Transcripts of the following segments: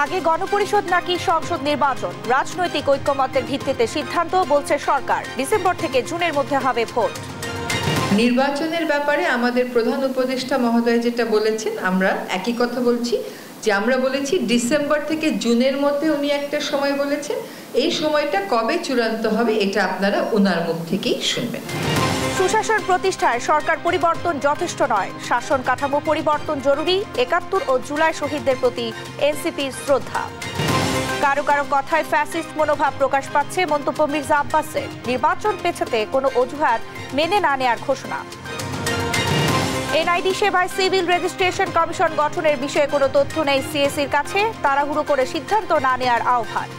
আগে গণপরিষদ নাকি সংসদ নির্বাচন, রাজনৈতিক ঐক্যমত্যের ভিত্তিতে সিদ্ধান্ত, বলছে সরকার। ডিসেম্বর থেকে জুনের মধ্যে হবে ভোট। নির্বাচনের ব্যাপারে আমাদের প্রধান উপদেষ্টা মহোদয় যেটা বলেছেন, আমরা একই কথা বলছি যে আমরা বলেছি ডিসেম্বর থেকে জুনের মধ্যে উনি একটা সময় বলেছেন। এই সময়টা কবে চূড়ান্ত হবে এটা আপনারা ওনার মুখ থেকেই শুনবেন। সুশাসন প্রতিষ্ঠায় সরকার পরিবর্তন যথেষ্ট নয়, শাসন কাঠামো পরিবর্তন জরুরি। ৭১ ও জুলাই শহীদদের প্রতি এনসিপির শ্রদ্ধা। কারো কারো কথায় ফ্যাসিস্ট মনোভাব প্রকাশ পাচ্ছে, মন্তব্য মির্জা আব্বাসের। নির্বাচন পেছাতে কোনো অজুহাত মেনে না নেয়ার ঘোষণা। এনআইডি সেবায় সিভিল রেজিস্ট্রেশন কমিশন গঠনের বিষয়ে কোনো তথ্য নেই সিএসির কাছে, তাড়াহুড়ো করে সিদ্ধান্ত না নেয়ার আহ্বান।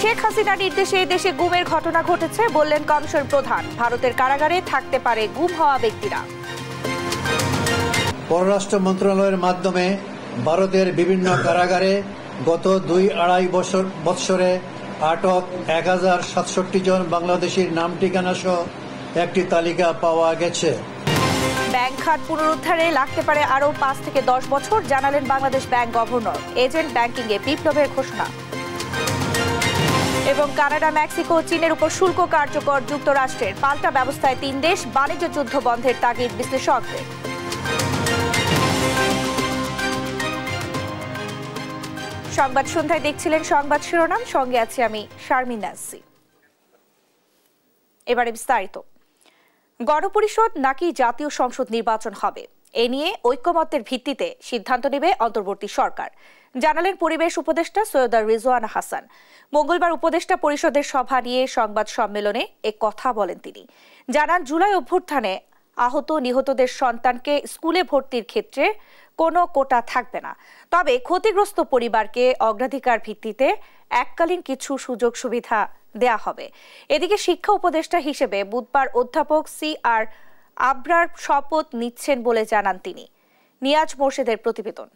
শেখ হাসিনার নির্দেশে দেশে গুমের ঘটনা ঘটেছে, বললেন কমিশন প্রধান। ভারতের কারাগারে থাকতে পারে গুম হওয়া ব্যক্তিরা। পররাষ্ট্র মন্ত্রণালয়ের মাধ্যমে ভারতের বিভিন্ন কারাগারে গত ২-২.৫ বৎসরে আটক ১,০৬৭ জন বাংলাদেশির নাম ঠিকানা সহ একটি তালিকা পাওয়া গেছে। ব্যাংক খাত পুনরুদ্ধারে লাগতে পারে আরও ৫ থেকে ১০ বছর, জানালেন বাংলাদেশ ব্যাংক গভর্নর। এজেন্ট ব্যাংকিংয়ে বিপ্লবের ঘোষণা। এবং কানাডা, মেক্সিকো, চীনের উপর শুল্ক কার্যকর যুক্তরাষ্ট্রের। পাল্টা ব্যবস্থায় ৩ দেশ, বাণিজ্য যুদ্ধ বন্ধের তাগিদ বিশ্লেষকদের। সংবাদ সন্ধ্যায় দেখছিলেন সংবাদ শিরোনাম, সঙ্গে আছি আমি শারমিন নাসি। এবারে বিস্তারিত। গণপরিষদ নাকি জাতীয় সংসদ নির্বাচন হবে, এ নিয়ে ঐক্যমত্যের ভিত্তিতে সিদ্ধান্ত নেবে অন্তর্বর্তী সরকার, জানালেন পরিবেশ উপদেষ্টা সৈয়দা রিজওয়ানা হাসান। মঙ্গলবার উপদেষ্টা পরিষদের সভা নিয়ে সংবাদ সম্মেলনে এ কথা বলেন তিনি। জানান, জুলাই অভ্যুত্থানে আহত নিহতদের সন্তানকে স্কুলে ভর্তির ক্ষেত্রে কোনো কোটা থাকবে না, তবে ক্ষতিগ্রস্ত পরিবারকে অগ্রাধিকার ভিত্তিতে এককালীন কিছু সুযোগ সুবিধা দেয়া হবে। এদিকে শিক্ষা উপদেষ্টা হিসেবে বুধবার অধ্যাপক CR আবরার শপথ নিচ্ছেন বলে জানান তিনি। নিয়াজ মোর্শেদের প্রতিবেদন।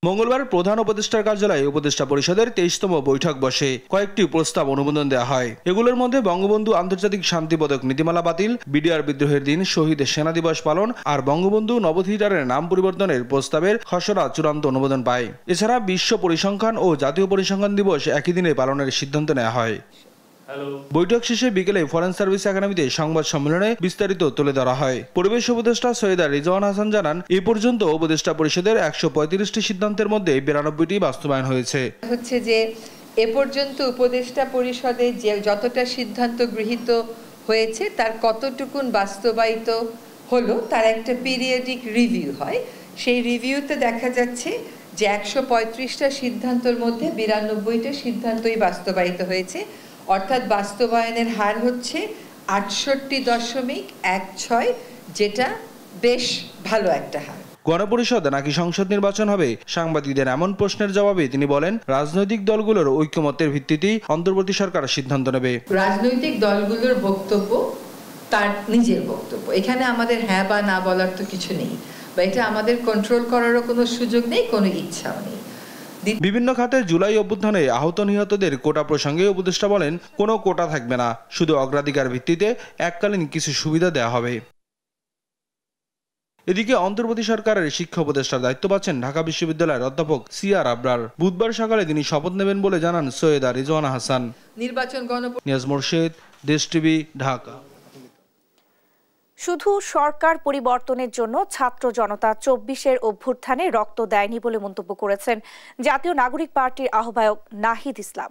মঙ্গলবার প্রধান উপদেষ্টার কার্যালয়ে উপদেষ্টা পরিষদের ২৩তম বৈঠক বসে। কয়েকটি প্রস্তাব অনুমোদন দেওয়া হয়। এগুলোর মধ্যে বঙ্গবন্ধু আন্তর্জাতিক শান্তি পদক নীতিমালা বাতিল, বিডিআর বিদ্রোহের দিন শহীদ সেনা দিবস পালন আর বঙ্গবন্ধু নবথিয়েটারের নাম পরিবর্তনের প্রস্তাবের খসড়া চূড়ান্ত অনুমোদন পায়। এছাড়া বিশ্ব পরিসংখ্যান ও জাতীয় পরিসংখ্যান দিবস একই দিনে পালনের সিদ্ধান্ত নেওয়া হয়। বৈঠক শেষে বিকেলে ফরেন সার্ভিস একাডেমিতে সংবাদ সম্মেলনে বিস্তারিত তুলে ধরা হয়। পরিবেশ উপদেষ্টা সৈয়দা রিজওয়ানা হাসান জানান, এই পর্যন্ত উপদেষ্টা পরিষদের ১৩৫টি সিদ্ধান্তের মধ্যে ৯২টি বাস্তবায়ন হয়েছে। হচ্ছে যে এ পর্যন্ত উপদেষ্টা পরিষদে যে যতটা সিদ্ধান্ত গৃহীত হয়েছে তার কতটুকুন বাস্তবায়িত হলো তার একটা পিরিয়ডিক রিভিউ হয়। সেই রিভিউতে দেখা যাচ্ছে যে ১৩৫টা সিদ্ধান্তের মধ্যে ৯২টা সিদ্ধান্তই বাস্তবায়িত হয়েছে, অর্থাৎ বাস্তবায়নের হার হচ্ছে ৬৮.16, যেটা বেশ ভালো একটা হার। গণপরিষদ নাকি সংসদ নির্বাচন হবে, সাংবাদিকদের এমন প্রশ্নের জবাবে তিনি বলেন, রাজনৈতিক দলগুলোর ঐক্যমত্যের ভিত্তিতেই অন্তর্বর্তী সরকার সিদ্ধান্ত নেবে। রাজনৈতিক দলগুলোর বক্তব্য তার নিজের বক্তব্য, এখানে আমাদের হ্যাঁ বা না বলার তো কিছু নেই, বা এটা আমাদের কন্ট্রোল করারও কোনো সুযোগ নেই, কোনো ইচ্ছাও নেই। বিভিন্ন খাতে জুলাই অভ্যুত্থানে আহত নিহতদের কোটা প্রসঙ্গে উপদেষ্টা বলেন, কোনো কোটা থাকবে না, শুধু অগ্রাধিকার ভিত্তিতে এককালীন কিছু সুবিধা দেওয়া হবে। এদিকে অন্তর্বর্তী সরকারের শিক্ষা উপদেষ্টার দায়িত্ব পাচ্ছেন ঢাকা বিশ্ববিদ্যালয়ের অধ্যাপক CR আবরার। বুধবার সকালে তিনি শপথ নেবেন বলে জানান সৈয়দা রিজওয়ানা হাসান। নির্বাচন নিয়াজ মোর্শেদ, দেশ টিভি, ঢাকা। শুধু সরকার পরিবর্তনের জন্য ছাত্র জনতা ২৪-এর অভ্যুত্থানে রক্ত দেয়নি বলে মন্তব্য করেছেন জাতীয় নাগরিক পার্টির আহ্বায়ক নাহিদ ইসলাম।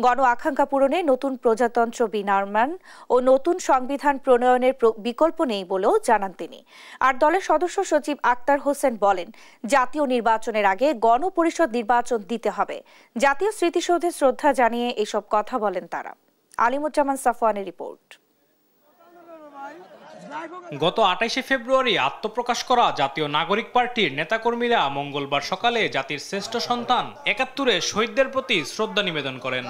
গণ আকাঙ্ক্ষা পূরণে নতুন প্রজাতন্ত্র বিনির্মাণ ও নতুন সংবিধান প্রণয়নের বিকল্প নেই বলেও জানান তিনি। আর দলের সদস্য সচিব আক্তার হোসেন বলেন, জাতীয় নির্বাচনের আগে গণপরিষদ নির্বাচন দিতে হবে। জাতীয় স্মৃতিসৌধে শ্রদ্ধা জানিয়ে এসব কথা বলেন তারা। আলিমুজ্জামান সাফওয়ানের রিপোর্ট। গত ২৮শে ফেব্রুয়ারি আত্মপ্রকাশ করা জাতীয় নাগরিক পার্টির নেতাকর্মীরা মঙ্গলবার সকালে জাতির শ্রেষ্ঠ সন্তান ৭১-এ শহীদদের প্রতি শ্রদ্ধা নিবেদন করেন।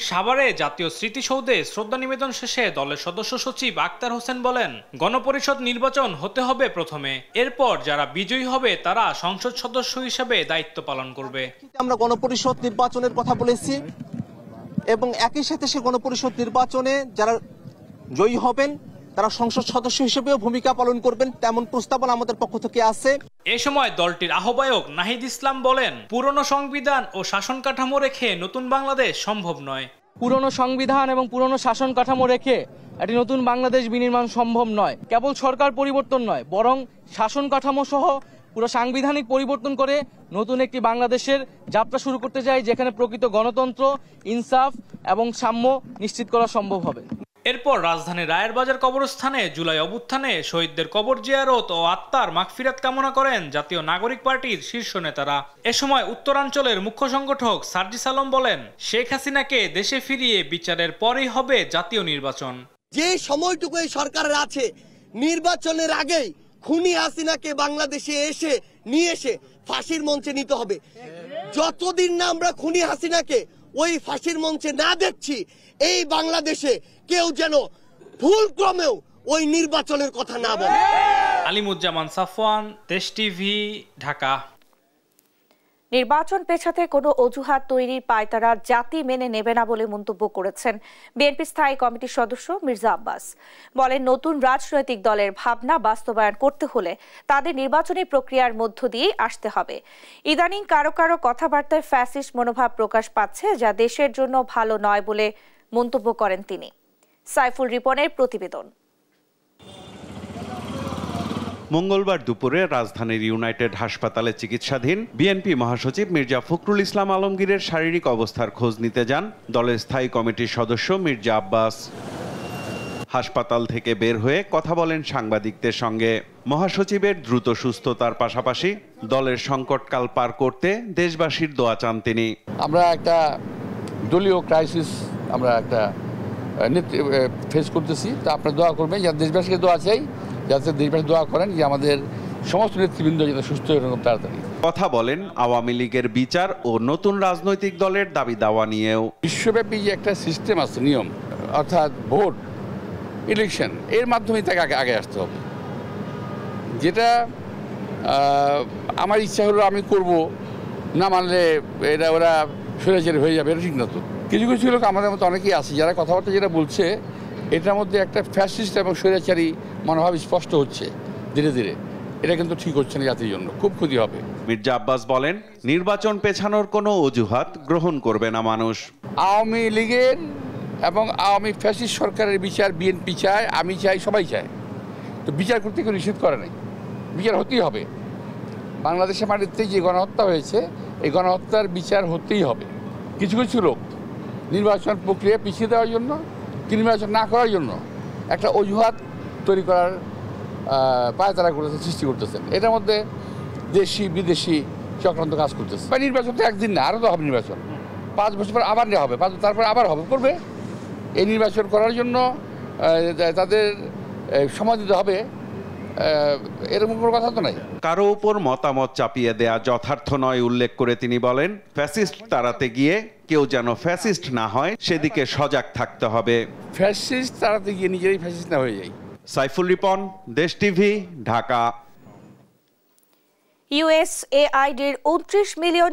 সাভারে জাতীয় স্মৃতিসৌধে শ্রদ্ধা নিবেদন শেষে দলের সদস্য সচিব আক্তার হোসেন বলেন, গণপরিষদ নির্বাচন হতে হবে প্রথমে, এরপর যারা বিজয়ী হবে তারা সংসদ সদস্য হিসেবে দায়িত্ব পালন করবে। আমরা গণপরিষদ নির্বাচনের কথা বলেছি এবং একই সাথে সে গণপরিষদ নির্বাচনে যারা জয়ী হবেন তারা সংসদ সদস্য হিসেবেও ভূমিকা পালন করবেন, তেমন প্রস্তাবনা আমাদের পক্ষ থেকে আছে। এ সময় দলটির আহ্বায়ক নাহিদ ইসলাম বলেন, পুরনো সংবিধান ও শাসন কাঠামো রেখে নতুন বাংলাদেশ সম্ভব নয়। পুরনো সংবিধান এবং পুরনো শাসন কাঠামো রেখে একটি নতুন বাংলাদেশ বিনির্মাণ সম্ভব নয়। কেবল সরকার পরিবর্তন নয়, বরং শাসন কাঠামো সহ পুরো সাংবিধানিক পরিবর্তন করে নতুন একটি বাংলাদেশের যাত্রা শুরু করতে চাই, যেখানে প্রকৃত গণতন্ত্র, ইনসাফ এবং সাম্য নিশ্চিত করা সম্ভব হবে। এরপর রাজধানীর রায়ের বাজার কবরস্থানে জুলাই অভ্যুত্থানে শহীদদের কবর জিয়ারত ও আত্মার মাগফিরাত কামনা করেন জাতীয় নাগরিক পার্টির শীর্ষ নেতারা। এ সময় উত্তরাঞ্চলের মুখ্য সংগঠক সার্জিস আলম বলেন, শেখ হাসিনাকে দেশে ফিরিয়ে বিচারের পরেই হবে জাতীয় নির্বাচন। যে সময়টুকু এই সরকারের আছে, নির্বাচনের আগেই খুনি হাসিনাকে বাংলাদেশে নিয়ে এসে ফাঁসির মঞ্চে নিতে হবে। যতদিন না আমরা খুনি হাসিনাকে ওই ফাঁসির মঞ্চে না দেখছি, এই বাংলাদেশে কেউ যেন ভুলক্রমেও ওই নির্বাচনের কথা না বলে। আলিমুজ্জামান সাফওয়ান, দেশ টিভি, ঢাকা। নির্বাচন পেছাতে কোনো অজুহাত তৈরির পায়তারা জাতি মেনে নেবে না বলে মন্তব্য করেছেন বিএনপি স্থায়ী কমিটির সদস্য মির্জা আব্বাস। বলেন, নতুন রাজনৈতিক দলের ভাবনা বাস্তবায়ন করতে হলে তাদের নির্বাচনী প্রক্রিয়ার মধ্য দিয়েই আসতে হবে। ইদানিং কারো কারো কথাবার্তায় ফ্যাসিস্ট মনোভাব প্রকাশ পাচ্ছে, যা দেশের জন্য ভালো নয় বলে মন্তব্য করেন তিনি। সাইফুল রিপনের প্রতিবেদন। মঙ্গলবার দুপুরে রাজধানীর ইউনাইটেড হাসপাতালে চিকিৎসাধীন বিএনপি মহাসচিব মির্জা ফখরুল ইসলাম আলমগীরের শারীরিক অবস্থার খোঁজ নিতে যান দলের স্থায়ী কমিটির সদস্য মির্জা আব্বাস। হাসপাতাল থেকে বের হয়ে কথা বলেন সাংবাদিকদের সঙ্গে। মহাসচিবের দ্রুত সুস্থতার পাশাপাশি দলের সংকটকাল পার করতে দেশবাসীর দোয়া চান তিনি। আমরা একটা দলীয় ক্রাইসিস আমরা একটা ফেস করতেছি, তা আপনারা দোয়া করবেন, যা দেশবাসীকে দোয়া চাই, যাতে দেশবাসী দোয়া করেন যে আমাদের সমস্ত নেতৃবৃন্দ যাতে সুস্থ হয়ে এরকম তাড়াতাড়ি। কথা বলেন আওয়ামী লীগের বিচার ও নতুন রাজনৈতিক দলের দাবি দাওয়া নিয়েও। বিশ্বব্যাপী যে একটা সিস্টেম আছে, নিয়ম, অর্থাৎ ভোট, ইলেকশন, এর মাধ্যমে তাকে আগে আসতে হবে। যেটা আমার ইচ্ছা হলো আমি করব, না মানলে এটা ওরা স্বৈরাচারী হয়ে যাবে, এটা ঠিক না। তো কিছু কিছু লোক আমাদের মতো অনেকেই আছে যারা কথাবার্তা যেটা বলছে, এটার মধ্যে একটা ফ্যাসিস্ট এবং স্বৈরাচারী মনোভাব স্পষ্ট হচ্ছে ধীরে ধীরে। এটা কিন্তু ঠিক হচ্ছে না, জাতির জন্য খুব ক্ষতি হবে। মির্জা আব্বাস বলেন, নির্বাচন পেছানোর কোনো অজুহাত গ্রহণ করবে না মানুষ। আওয়ামী লীগের এবং আওয়ামী ফ্যাসিস্ট সরকারের বিচার বিএনপি চায়, আমি চাই, সবাই চায়। তো বিচার করতে কেউ নিষেধ করে নাই, বিচার হতেই হবে। বাংলাদেশের মাটিতে যে গণহত্যা হয়েছে, এই গণহত্যার বিচার হতেই হবে। কিছু কিছু লোক নির্বাচন প্রক্রিয়া পিছিয়ে দেওয়ার জন্য, নির্বাচন না করার জন্য একটা অজুহাত তৈরি করার পায়তারা করতেছেন, সৃষ্টি করতেছেন। এটার মধ্যে দেশি বিদেশি চক্রান্ত কাজ করতেছে। বা নির্বাচন তো একদিন না, আরও তো হবে নির্বাচন, 5 বছর পর আবার নেওয়া হবে, তারপর আবার হবে, করবে। এই নির্বাচন করার জন্য তাদের সময় দিতে হবে, এরকম কোনো কথা তো নাই। কারো উপর মতামত চাপিয়ে দেয়া যথার্থ নয় উল্লেখ করে তিনি বলেন, ফ্যাসিস্ট তাড়াতে গিয়ে কেউ যেন ফ্যাসিস্ট না হয় সেদিকে সজাগ থাকতে হবে। ফ্যাসিস্ট তাড়াতে গিয়ে নিজেরই ফ্যাসিস্ট না হয়ে যায়। সাইফুল রিপন, দেশ টিভি, ঢাকা। ইউএসএআইডির $29 মিলিয়ন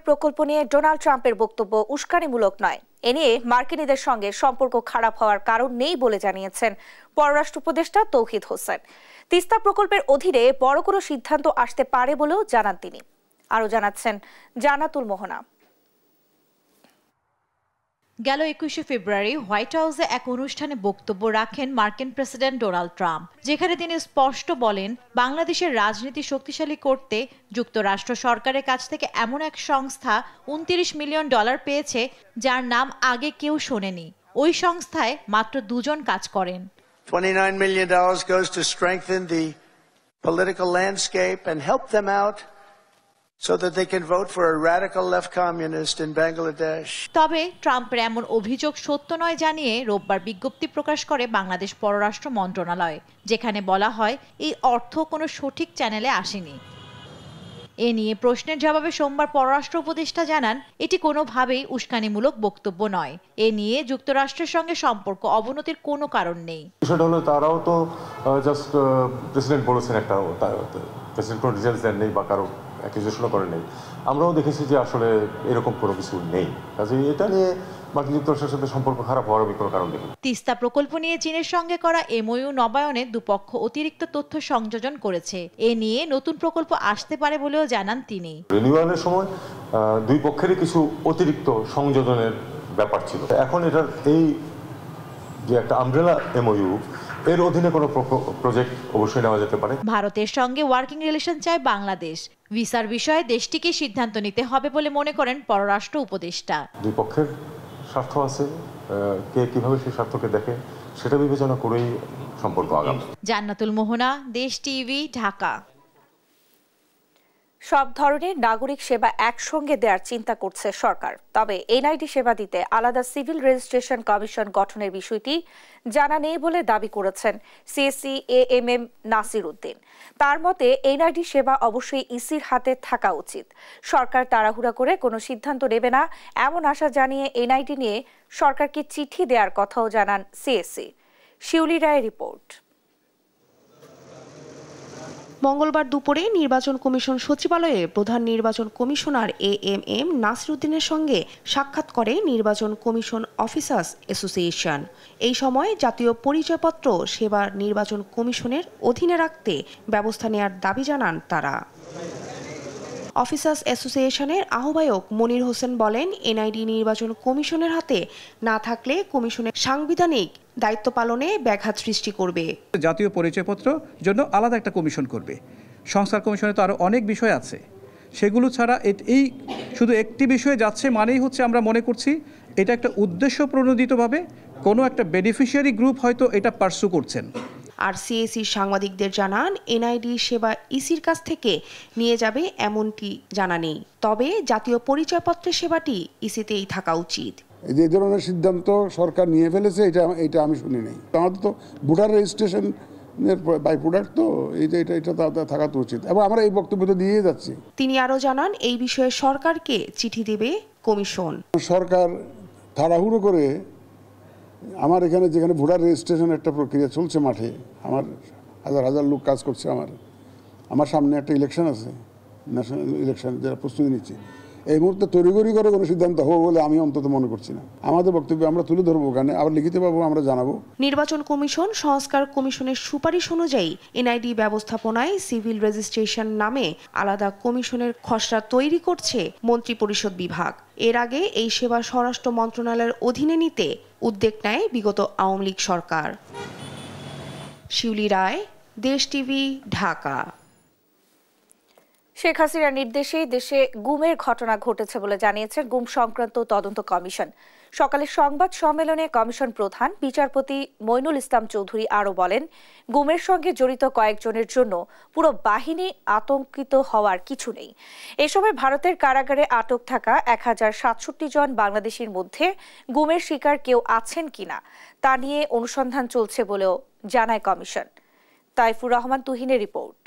প্রকল্প নিয়ে ডোনাল্ড ট্রাম্পের বক্তব্য উস্কানিমূলক নয়। এ নিয়ে মার্কিনীদের সঙ্গে সম্পর্ক খারাপ হওয়ার কারণ নেই বলে জানিয়েছেন পররাষ্ট্র উপদেষ্টা তৌহিদ হোসেন। তিস্তা প্রকল্পের অধীনে বড় কোনো সিদ্ধান্ত আসতে পারে বলেও জানান তিনি। আরও জানাচ্ছেন জানাতুল মোহনা। গেল 21শে ফেব্রুয়ারি হোয়াইট হাউসে এক অনুষ্ঠানে বক্তব্য রাখেন মার্কিন প্রেসিডেন্ট ডোনাল্ড ট্রাম্প, যেখানে তিনি স্পষ্ট বলেন, বাংলাদেশের রাজনীতি শক্তিশালী করতে যুক্তরাষ্ট্র সরকারের কাছ থেকে এমন এক সংস্থা $29 মিলিয়ন পেয়েছে যার নাম আগে কেউ শোনেনি। ওই সংস্থায় মাত্র 2 জন কাজ করেন। $29 million goes to strengthen the political landscape and help them out so that they can vote for a radical left communist in Bangladesh. তবে ট্রাম্পের এমন অভিযোগ সত্য নয় জানিয়ে রোববার বিজ্ঞপ্তি প্রকাশ করে বাংলাদেশ পররাষ্ট্র মন্ত্রণালয়, যেখানে বলা হয় এই অর্থ কোনো সঠিক চ্যানেলে আসেনি। এ নিয়ে প্রশ্নের জবাবে সোমবার পররাষ্ট্র উপদেষ্টা জানান, এটি কোনোভাবেই উস্কানিমূলক বক্তব্য নয়। এ নিয়ে যুক্তরাষ্ট্রের সঙ্গে সম্পর্ক অবনতির কোনো কারণ নেই। বিষয়টা হলো তারাও তো জাস্ট প্রেসিডেন্ট বলেছেন, একটা প্রেসিডেন্ট কোনো ডিটেলস দেন নেই বা কারো অ্যাকিউজেশনও করেন নেই। আমরাও দেখেছি যে আসলে এরকম কোনো কিছু নেই। কাজে এটা নিয়ে মার্কিন যুক্তরাষ্ট্রের সাথে সম্পর্ক খারাপ হওয়ার আমি কোনো কারণ দেখি না। তিস্তা প্রকল্প নিয়ে চীনের সঙ্গে করা এমওইউ নবায়নে দুপক্ষ অতিরিক্ত তথ্য সংযোজন করেছে। এ নিয়ে নতুন প্রকল্প আসতে পারে বলেও জানান তিনি। রিনিউয়ালের সময় দুই পক্ষেরই কিছু অতিরিক্ত সংযোজনের ব্যাপার ছিল। এখন এটার এই যে একটা আমব্রেলা এমওইউ, এর অধীনে কোনো প্রজেক্ট অবশ্যই নেওয়া যেতে পারে। ভারতের সঙ্গে ওয়ার্কিং রিলেশন চায় বাংলাদেশ। ভিসার বিষয়ে দেশটিকে সিদ্ধান্ত নিতে হবে বলে মনে করেন পররাষ্ট্র উপদেষ্টা। দুই পক্ষের স্বার্থ আছে, কে কিভাবে সেই স্বার্থকে দেখে সেটা বিবেচনা করেই সম্পর্ক আগাম। জান্নাতুল মোহনা, দেশ টিভি, ঢাকা। সব ধরনের নাগরিক সেবা একসঙ্গে দেওয়ার চিন্তা করছে সরকার, তবে এনআইডি সেবা দিতে আলাদা সিভিল রেজিস্ট্রেশন কমিশন গঠনের বিষয়টি জানা নেই বলে দাবি করেছেন সিএসসি এএমএম নাসির উদ্দিন। তার মতে এনআইডি সেবা অবশ্যই ইসির হাতে থাকা উচিত। সরকার তাড়াহুড়া করে কোনো সিদ্ধান্ত নেবে না এমন আশা জানিয়ে এনআইডি নিয়ে সরকারকে চিঠি দেওয়ার কথাও জানান সিএসসি। শিউলি রায়ের রিপোর্ট। মঙ্গলবার দুপুরে নির্বাচন কমিশন সচিবালয়ে প্রধান নির্বাচন কমিশনার এএমএম নাসির উদ্দিনের সঙ্গে সাক্ষাৎ করে নির্বাচন কমিশন অফিসার্স অ্যাসোসিয়েশন। এই সময় জাতীয় পরিচয়পত্র সেবা নির্বাচন কমিশনের অধীনে রাখতে ব্যবস্থা নেওয়ার দাবি জানান তারা। অফিসার্স অ্যাসোসিয়েশনের আহ্বায়ক মনির হোসেন বলেন, এনআইডি নির্বাচন কমিশনের হাতে না থাকলে কমিশনের সাংবিধানিক দায়িত্ব পালনে ব্যাঘাত সৃষ্টি করবে। জাতীয় পরিচয়পত্র জন্য আলাদা একটা কমিশন করবে। সংস্কার কমিশনে তো আরও অনেক বিষয় আছে, সেগুলো ছাড়া এই শুধু একটি বিষয়ে যাচ্ছে মানেই হচ্ছে আমরা মনে করছি এটা একটা উদ্দেশ্য প্রণোদিতভাবে কোনো একটা বেনিফিশিয়ারি গ্রুপ হয়তো এটা পার্সু করছেন। আর সিএসি সাংবাদিকদের জানান, এনআইডি সেবা ইসির কাছ থেকে নিয়ে যাবে এমনটি জানা নেই, তবে জাতীয় পরিচয়পত্রের সেবাটি ইসিতেই থাকা উচিত। যে ধরনের সিদ্ধান্ত সরকার নিয়ে ফেলেছে এটা আমি শুনি নাই। আমাদের তো ভোটার রেজিস্ট্রেশনের বাই প্রোডাক্ট, তো এটা থাকা তো উচিত এবং আমরা এই বক্তব্য তো দিয়ে যাচ্ছি। তিনি আরও জানান, এই বিষয়ে সরকারকে চিঠি দেবে কমিশন। সরকার তাড়াহুড়ো করে আমার এখানে যেখানে ভোটার রেজিস্ট্রেশন একটা প্রক্রিয়া চলছে, মাঠে আমার হাজার হাজার লোক কাজ করছে, আমার সামনে একটা ইলেকশন আছে, ন্যাশনাল ইলেকশন যারা প্রস্তুতি নিচ্ছে, এই মুহূর্তে তড়িঘড়ি করে কোনো সিদ্ধান্ত হবে বলে আমি অন্তত মনে করছি না। আমাদের বক্তব্য আমরা তুলে ধরবো, ওখানে আবার লিখিতভাবে আমরা জানাবো। নির্বাচন কমিশন সংস্কার কমিশনের সুপারিশ অনুযায়ী এনআইডি ব্যবস্থাপনায় সিভিল রেজিস্ট্রেশন নামে আলাদা কমিশনের খসড়া তৈরি করছে মন্ত্রিপরিষদ বিভাগ। এর আগে এই সেবা স্বরাষ্ট্র মন্ত্রণালয়ের অধীনে নিতে উদ্যোগ নেয় বিগত আওয়ামী লীগ সরকার। শিউলি রায়, দেশ টিভি, ঢাকা। শেখ হাসিনার নির্দেশে দেশে গুমের ঘটনা ঘটেছে বলে জানিয়েছেন গুম সংক্রান্ত তদন্ত কমিশন। সকালে সংবাদ সম্মেলনে কমিশন প্রধান বিচারপতি মইনুল ইসলাম চৌধুরী আরও বলেন, গুমের সঙ্গে জড়িত কয়েকজনের জন্য পুরো বাহিনী আতঙ্কিত হওয়ার কিছু নেই। এ সময় ভারতের কারাগারে আটক থাকা 1067 জন বাংলাদেশির মধ্যে গুমের শিকার কেউ আছেন কিনা তা নিয়ে অনুসন্ধান চলছে বলেও জানায় কমিশন। তাইফুর রহমান তুহিনের রিপোর্ট।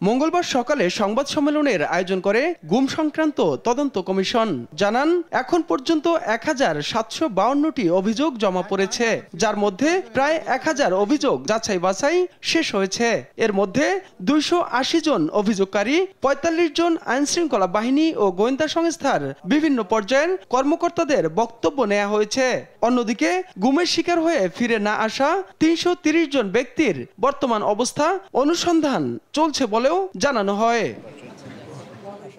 মঙ্গলবার সকালে সংবাদ সম্মেলনের আয়োজন করে গুম সংক্রান্ত তদন্ত কমিশন। জানান, এখন পর্যন্ত 1752টি অভিযোগ জমা পড়েছে, যার মধ্যে প্রায় 1000 অভিযোগ যাচাই বাছাই শেষ হয়েছে। এর মধ্যে 280 জন অভিযোগকারী, 45 জন আইনশৃঙ্খলা বাহিনী ও গোয়েন্দা সংস্থার বিভিন্ন পর্যায়ের কর্মকর্তাদের বক্তব্য নেওয়া হয়েছে। অন্যদিকে গুমের শিকার হয়ে ফিরে না আসা 330 জন ব্যক্তির বর্তমান অবস্থা অনুসন্ধান চলছে বলেও জানানো হয়।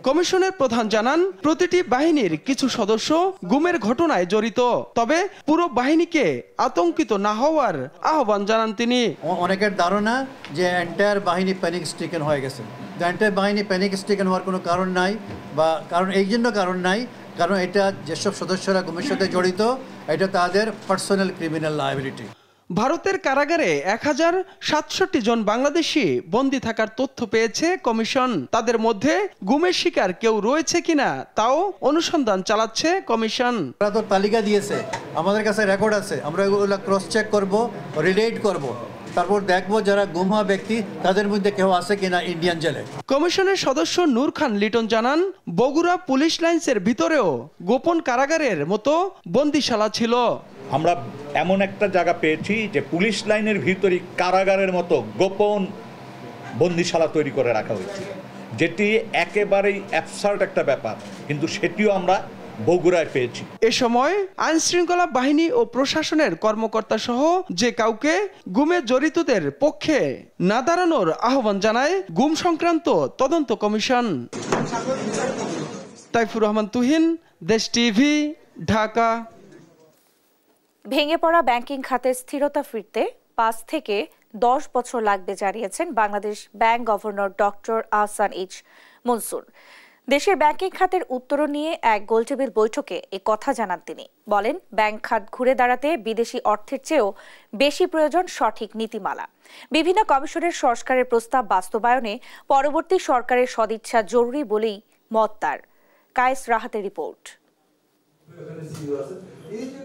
কমিশনের প্রধান জানান, প্রতিটি বাহিনীর কিছু সদস্য গুমের ঘটনায় জড়িত, তবে পুরো বাহিনীকে আতঙ্কিত না হওয়ার আহ্বান জানান তিনি। অনেকের ধারণা যে এন্টায়ার বাহিনী প্যানিক স্ট্রিকেন হয়ে গেছে। এন্টায়ার বাহিনী প্যানিক স্ট্রিকেন হওয়ার কোনো কারণ নাই, বা এই জন্য কারণ নাই কারণ এটা যেসব সদস্যরা গুমের সাথে জড়িত, এটা তাদের পার্সোনাল ক্রিমিনাল লায়াবিলিটি। ভারতের কারাগারে 1067 জন বাংলাদেশি বন্দী থাকার তথ্য পেয়েছে কমিশন। তাদের মধ্যে গুমের শিকার কেউ রয়েছে কিনা তাও অনুসন্ধান চালাচ্ছে কমিশন। তারা তো তালিকা দিয়েছে, আমাদের কাছে রেকর্ড আছে, আমরা এগুলো ক্রস চেক করব, রিলেট করব, তারপর দেখবো যারা গুম হওয়া ব্যক্তি তাদের মধ্যে কেউ আছে কিনা ইন্ডিয়ান জেলে। কমিশনের সদস্য নূর খান লিটন জানান, বগুড়া পুলিশ লাইন্সের ভিতরেও গোপন কারাগারের মতো বন্দিশালা ছিল। আমরা এমন একটা জায়গা পেয়েছি যে পুলিশ লাইনের ভিতরে কারাগারের মতো গোপন বন্দিশালা তৈরি করে রাখা হয়েছে, যেটি একেবারেই অ্যাবসার্ড একটা ব্যাপার, কিন্তু সেটিও আমরা বগুড়ায় পেয়েছি। এ সময় আইন শৃঙ্খলা বাহিনী ও প্রশাসনের কর্মকর্তা সহ যে কাউকে গুমে জড়িতদের পক্ষে না দাঁড়ানোর আহ্বান জানায় গুম সংক্রান্ত তদন্ত কমিশন। তাইফুর রহমান তুহিন, দেশ টিভি, ঢাকা। ভেঙে পড়া ব্যাংকিং খাতে স্থিরতা ফিরতে 5 থেকে 10 বছর লাগবে জানিয়েছেন Bangladesh bank governor doctor Ahsan H Mansur. দেশের ব্যাংকিং খাতের উত্তরণ নিয়ে এক গোলটেবিল বৈঠকে এ কথা জানান তিনি। বলেন, ব্যাংক খাত ঘুরে দাঁড়াতে বিদেশি অর্থের চেয়েও বেশি প্রয়োজন সঠিক নীতিমালা। বিভিন্ন কমিশনের সংস্কারের প্রস্তাব বাস্তবায়নে পরবর্তী সরকারের সদিচ্ছা জরুরি বলেই মত তার। কায়েস রাহাতের রিপোর্ট।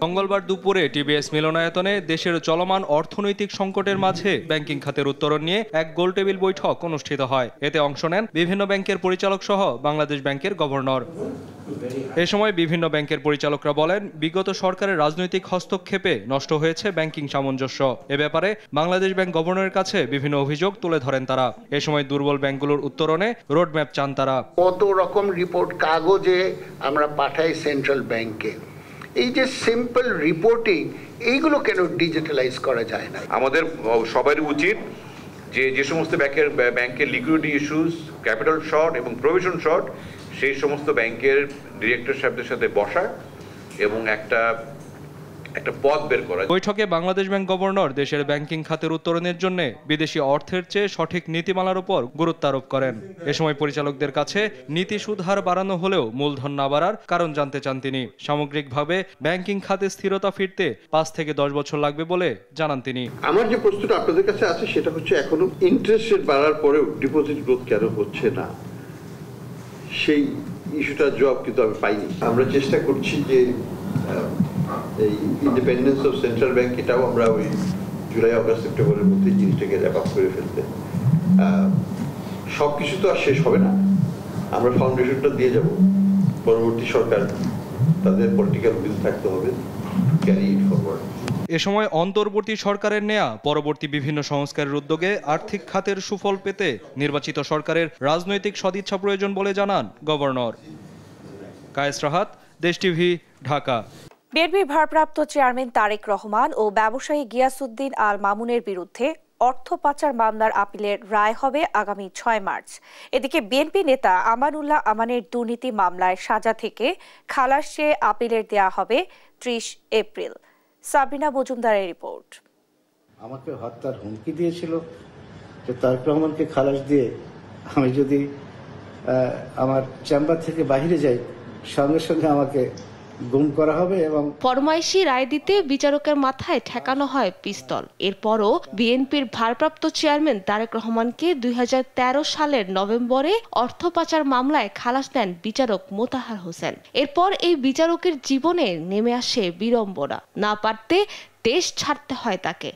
মঙ্গলবার দুপুরে টিবিএস মিলনায়তনে দেশের চলমান অর্থনৈতিক সংকটের মাঝে ব্যাংকিং খাতের উত্তরণ নিয়ে এক গোলটেবিল বৈঠক অনুষ্ঠিত হয়। এতে অংশ নেন বিভিন্ন ব্যাংকের পরিচালক সহ বাংলাদেশ ব্যাংকের গভর্নর। এ সময় বিভিন্ন ব্যাংকের পরিচালকরা বলেন, বিগত সরকারের রাজনৈতিক হস্তক্ষেপে নষ্ট হয়েছে ব্যাংকিং সামঞ্জস্য। এ ব্যাপারে বাংলাদেশ ব্যাংক গভর্নরের কাছে বিভিন্ন অভিযোগ তুলে ধরেন তারা। এ সময় দুর্বল ব্যাংকগুলোর উত্তরণে রোডম্যাপ চান তারা। কত রকম রিপোর্ট কাগজে আমরা পাঠাই সেন্ট্রাল ব্যাংকে, এই যে সিম্পল রিপোর্টিং, এইগুলো কেন ডিজিটালাইজ করা যায় না? আমাদের সবারই উচিত যে সমস্ত ব্যাংকের লিকুইডিটি ইস্যুস, ক্যাপিটাল শর্ট এবং প্রভিশন শর্ট, সেই সমস্ত ব্যাংকের ডিরেক্টর সাহেবদের সাথে বসা এবং একটা পথ বের করা। বৈঠকে বাংলাদেশ ব্যাংক গভর্নর দেশের ব্যাংকিং খাতের উত্তরণের জন্য বিদেশি অর্থের চেয়ে সঠিক নীতিমালার উপর গুরুত্ব আরোপ করেন। এ সময় পরিচালকদের কাছে নীতি সুদ হার বাড়ানো হলেও মূলধন না বাড়ার কারণ জানতে চান তিনি। সামগ্রিকভাবে ব্যাংকিং খাতে স্থিরতা ফিরতে 5 থেকে 10 বছর লাগবে বলে জানান তিনি। আমার যে প্রশ্নটা আপনাদের কাছে আছে সেটা হচ্ছে, এখনো ইন্টারেস্ট রেট বাড়ার পরেও ডিপোজিট গ্রোথ কেন হচ্ছে না, সেই ইস্যুটার জবাব কিন্তু আমি পাইনি। আমরা চেষ্টা করছি যে এই ইন্ডিপেন্ডেন্স অফ সেন্ট্রাল ব্যাংক, এটাও আমরা ওই জুলাই, আগস্ট, সেপ্টেম্বরের মধ্যে জিনিসটাকে র্যাপ আপ করে ফেলতে। সব কিছু তো আর শেষ হবে না, আমরা ফাউন্ডেশনটা দিয়ে যাব, পরবর্তী সরকার তাদের পলিটিক্যাল উইল থাকতে হবে, ক্যারি ইট ফরওয়ার্ড। এ সময় অন্তর্বর্তী সরকারের নেয়া পরবর্তী বিভিন্ন সংস্কারের উদ্যোগে আর্থিক খাতের সুফল পেতে নির্বাচিত সরকারের রাজনৈতিক সদিচ্ছা প্রয়োজন বলে জানান গভর্নর। কায়েস রাহাত, দেশ টিভি, ঢাকা। বিএনপির ভারপ্রাপ্ত চেয়ারম্যান তারেক রহমান ও ব্যবসায়ী গিয়াসউদ্দিন আল মামুনের বিরুদ্ধে অর্থ পাচার মামলার আপিলের রায় হবে আগামী 6 মার্চ। এদিকে বিএনপি নেতা আমানুল্লাহ আমানের দুর্নীতি মামলায় সাজা থেকে খালাস চেয়ে আপিলের দেয়া হবে 30 এপ্রিল। সাবিনা মজুমদারের রিপোর্ট। আমাকে হত্যার হুমকি দিয়েছিল যে তারেক রহমানকে খালাস দিয়ে আমি যদি আমার চেম্বার থেকে বাইরে যাই, সঙ্গে সঙ্গে আমাকে গুম করা হবে। এবং ফরমাইশি রায় দিতে বিচারকের মাথায় ঠেকানো হয় পিস্তল। এরপরও বিএনপির ভারপ্রাপ্ত চেয়ারম্যান তারেক রহমানকে 2013 সালের নভেম্বরে অর্থ পাচার মামলায় খালাস দেন বিচারক মোতাহার হোসেন। এরপর এই বিচারকের জীবনে নেমে আসে বিড়ম্বনা। না পারতে দেশ ছাড়তে হয় তাকে।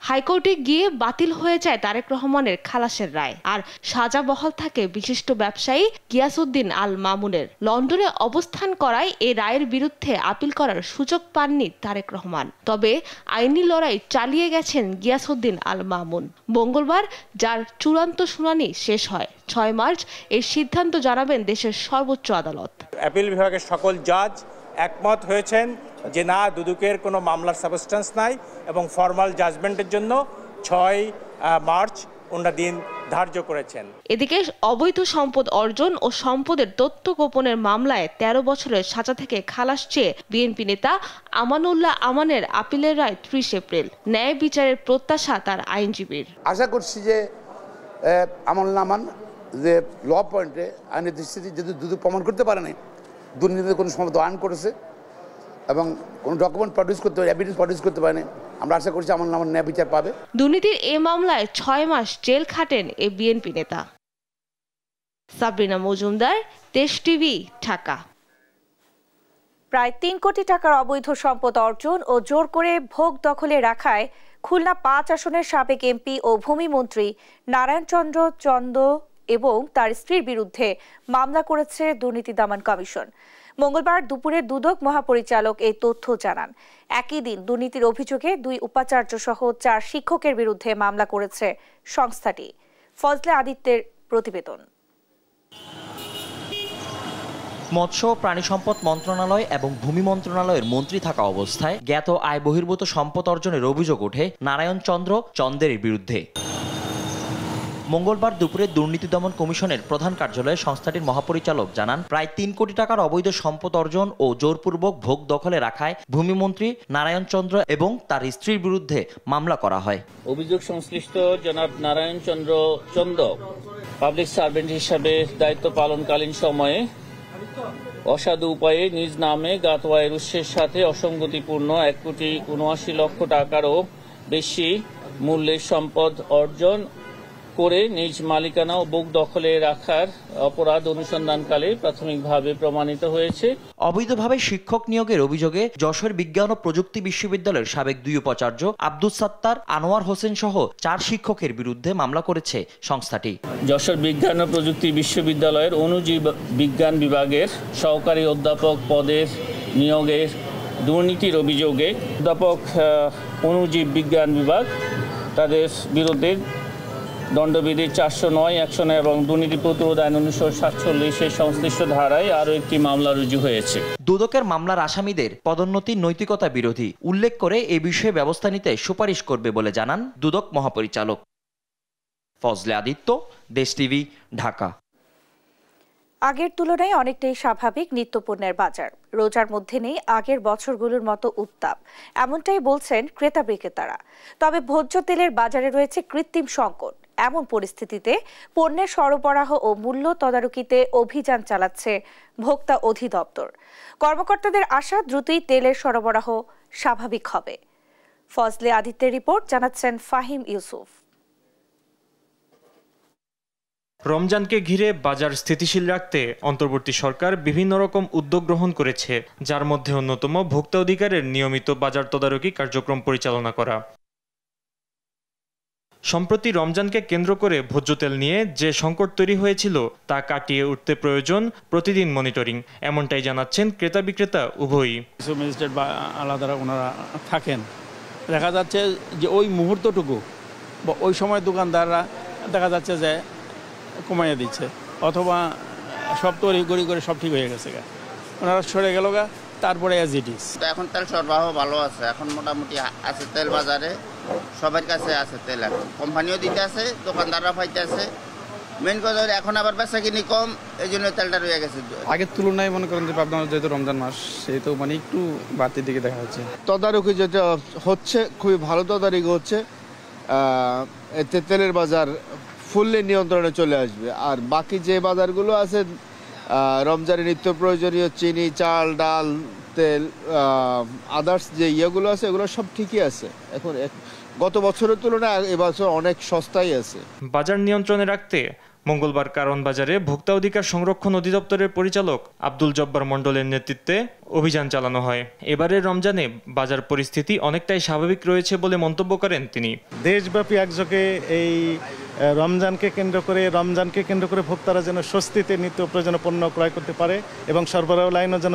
হাইকোর্টে গিয়ে বাতিল হয়ে যায় তারেক রহমানের খালাসের রায়, আর সাজা বহাল থাকে বিশিষ্ট ব্যবসায়ী গিয়াসউদ্দিন আল মামুনের। লন্ডনে অবস্থান করায় এই রায়ের বিরুদ্ধে আপিল করার সুযোগ পাননি তারেক রহমান। তবে আইনি লড়াই চালিয়ে গেছেন গিয়াসউদ্দিন আল মামুন। মঙ্গলবার যার চূড়ান্ত শুনানি শেষ হয়, 6 মার্চ এর সিদ্ধান্ত জানাবেন দেশের সর্বোচ্চ আদালত। আপিল বিভাগের সকল জাজ একমত হয়েছেন যে না, দুদকের কোনো মামলার সাবস্টেন্স নাই এবং ফর্মাল জাজমেন্টের জন্য 6 মার্চ ওনারা দিন ধার্য করেছেন। এদিকে অবৈধ সম্পদ অর্জন ও সম্পদের তথ্য গোপনের মামলায় 13 বছরের সাজা থেকে খালাস চেয়ে বিএনপি নেতা আমানুল্লাহ আমানের আপিলের রায় 30 এপ্রিল। ন্যায় বিচারের প্রত্যাশা তার আইনজীবীর। আশা করছি যে আমানুল্লাহ আমান যে ল পয়েন্টে আইনের দৃষ্টিতে যদি দুদক প্রমাণ করতে পারে নাই দুর্নীতিতে কোনো সম্পদ আর্ন করেছে এবং কোনো ডকুমেন্ট প্রডিউস করতে পারে, এভিডেন্স প্রডিউস করতে পারে, আমরা আশা করছি আমার ন্যায় বিচার পাবে। দুর্নীতির এই মামলায় 6 মাস জেল খাটেন এই বিএনপি নেতা। সাবিনা মজুমদার, দেশ টিভি, ঢাকা। প্রায় 3 কোটি টাকার অবৈধ সম্পদ অর্জন ও জোর করে ভোগ দখলে রাখায় খুলনা 5 আসনের সাবেক এমপি ও ভূমিমন্ত্রী নারায়ণ চন্দ্র চন্দ এবং তার স্ত্রীর বিরুদ্ধে মামলা করেছে দুর্নীতি দমন কমিশন। মঙ্গলবার দুপুরে দুদক মহাপরিচালক এই তথ্য জানান। একই দিন দুর্নীতির অভিযোগে 2 উপাচার্য সহ 4 শিক্ষকের বিরুদ্ধে মামলা করেছে সংস্থাটি। ফজলে আদিত্যের প্রতিবেদন। মৎস্য ও প্রাণী সম্পদ মন্ত্রণালয় এবং ভূমি মন্ত্রণালয়ের মন্ত্রী থাকা অবস্থায় জ্ঞাত আয় বহির্ভূত সম্পদ অর্জনের অভিযোগ ওঠে নারায়ণ চন্দ্র চন্দের বিরুদ্ধে। মঙ্গলবার দুপুরে দুর্নীতি দমন কমিশনের প্রধান কার্যালয়ে সংস্থাটির মহাপরিচালক জানান, প্রায় ৩ কোটি টাকার অবৈধ সম্পদ অর্জন ও জোরপূর্বক ভোগ দখলে রাখায় ভূমিমন্ত্রী নারায়ণ চন্দ্র এবং তার স্ত্রীর বিরুদ্ধে মামলা করা হয়। অভিযোগ সংশ্লিষ্ট জনাব নারায়ণ চন্দ্র চন্দ পাবলিক সার্ভেন্ট হিসাবে দায়িত্ব পালনকালীন সময়ে অসাধু উপায়ে নিজ নামে জ্ঞাত আয়ের উৎসের সাথে অসঙ্গতিপূর্ণ ১,৭৯,০০,০০০ টাকারও বেশি মূল্যের সম্পদ অর্জন করে নিজ মালিকানা ও বুক দখলে রাখার অপরাধ অনুসন্ধানকালে প্রাথমিকভাবে প্রমাণিত হয়েছে। অবৈধভাবে শিক্ষক নিয়োগের অভিযোগে যশোর বিজ্ঞান ও প্রযুক্তি বিশ্ববিদ্যালয়ের সাবেক ২ উপাচার্য আব্দুস সাত্তার, আনোয়ার হোসেন সহ ৪ শিক্ষকের বিরুদ্ধে মামলা করেছে সংস্থাটি। যশোর বিজ্ঞান ও প্রযুক্তি বিশ্ববিদ্যালয়ের অণুজীব বিজ্ঞান বিভাগের সহকারী অধ্যাপক পদের নিয়োগের দুর্নীতির অভিযোগে অধ্যাপক অণুজীব বিজ্ঞান বিভাগ তাদের বিরুদ্ধে দণ্ডবিধি ৪০৯, ১০৯ এবং দুর্নীতি প্রতিরোধ আইন ১৯৪৭ সংশ্লিষ্ট ধারায় আরও একটি মামলা রুজু হয়েছে। দুদকের মামলার আসামিদের পদোন্নতি নৈতিকতা বিরোধী উল্লেখ করে এ বিষয়ে ব্যবস্থা নিতে সুপারিশ করবে বলে জানান দুদক মহাপরিচালক। ফজলে আদিত্য, দেশ টিভি, ঢাকা। আগের তুলনায় অনেকটাই স্বাভাবিক নিত্যপণ্যের বাজার। রোজার মধ্যে নেই আগের বছরগুলোর মতো উত্তাপ, এমনটাই বলছেন ক্রেতা বিক্রেতারা। তবে ভোজ্য তেলের বাজারে রয়েছে কৃত্রিম সংকট। এমন পরিস্থিতিতে পণ্যের সরবরাহ ও মূল্য তদারকিতে অভিযান চালাচ্ছে ভোক্তা অধিদপ্তর। কর্মকর্তাদের আশা, দ্রুতই তেলের সরবরাহ স্বাভাবিক হবে। ফজলে আদিত্যের রিপোর্ট, জানাচ্ছেন ফাহিম ইউসুফ। রমজানকে ঘিরে বাজার স্থিতিশীল রাখতে অন্তর্বর্তী সরকার বিভিন্ন রকম উদ্যোগ গ্রহণ করেছে, যার মধ্যে অন্যতম ভোক্তা অধিকারের নিয়মিত বাজার তদারকি কার্যক্রম পরিচালনা করা। সম্প্রতি রমজানকে কেন্দ্র করে ভোজ্য তেল নিয়ে যে সংকট তৈরি হয়েছিল তা কাটিয়ে উঠতে প্রয়োজন প্রতিদিন মনিটরিং, এমনটাই জানাচ্ছেন ক্রেতা বিক্রেতা উভয়ই। কিছু ম্যাজিস্ট্রেট বা আলাদা ওনারা থাকেন, দেখা যাচ্ছে যে ওই মুহূর্তটুকু বা ওই সময় দোকানদাররা দেখা যাচ্ছে যে কমাইয়ে দিচ্ছে, অথবা সব তৈরি করে সব ঠিক হয়ে গেছে, ওনারা সরে গেল গা, তারপরে অ্যাজ ইট ইজ। এখন তেল সরবরাহ ভালো আছে, এখন মোটামুটি আছে তেল বাজারে, সবার কাছে আছে তেল। এখন কোম্পানিও দিতে আছে, দোকানদাররা পাইতে আছে। মেন কথা এখন আবার বেচা কিনি কম, এই জন্য তেলটা রয়ে গেছে। আগের তুলনায় মনে করেন যে আপনার যেহেতু রমজান মাস, সেই তো মানে একটু বাড়তির দিকে দেখা যাচ্ছে। তদারকি যেটা হচ্ছে খুবই ভালো তদারকি হচ্ছে, এতে তেলের বাজার ফুললি নিয়ন্ত্রণে চলে আসবে। আর বাকি যে বাজারগুলো আছে, রমজানের নিত্য প্রয়োজনীয় চিনি, চাল, ডাল, তেল, আদার্স যে ইয়েগুলো আছে, এগুলো সব ঠিকই আছে। এখন গত বছরের তুলনায় এবছর অনেক সস্তাই আছে। বাজার নিয়ন্ত্রণে রাখতে মঙ্গলবার কারণ বাজারে ভোক্তা অধিকার সংরক্ষণ অধিদপ্তরের পরিচালক আব্দুল জব্বার মণ্ডলের নেতৃত্বে অভিযান চালানো হয়। এবারের রমজানে বাজার পরিস্থিতি অনেকটাই স্বাভাবিক রয়েছে বলে মন্তব্য করেন তিনি। দেশব্যাপী একযোগে এই রমজানকে কেন্দ্র করে ভোক্তারা যেন স্বস্তিতে নিত্য প্রয়োজনীয় পণ্য ক্রয় করতে পারে এবং সরবরাহ লাইনও যেন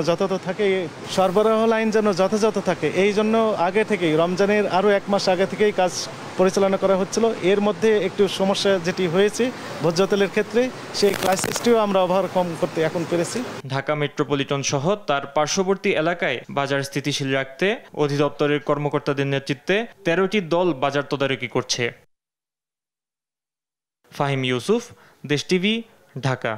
যথাযথ থাকে, এই জন্য আগে থেকেই রমজানের আরও 1 মাস আগে থেকেই কাজ পরিচালনা করা হচ্ছিল। এর মধ্যে একটু সমস্যা যেটি হয়েছে ভোজ্য তেলের ক্ষেত্রে, সেই ক্রাইসিসটিও আমরা ওভারকাম করতে এখন পেরেছি। ঢাকা মেট্রোপলিটন সহ তার পার্শ্ববর্তী এলাকায় বাজার স্থিতিশীল রাখতে অধিদপ্তরের কর্মকর্তাদের নেতৃত্বে 13টি দল বাজার তদারকি করছে। ফাহিম ইউসুফ, দেশ টিভি, ঢাকা।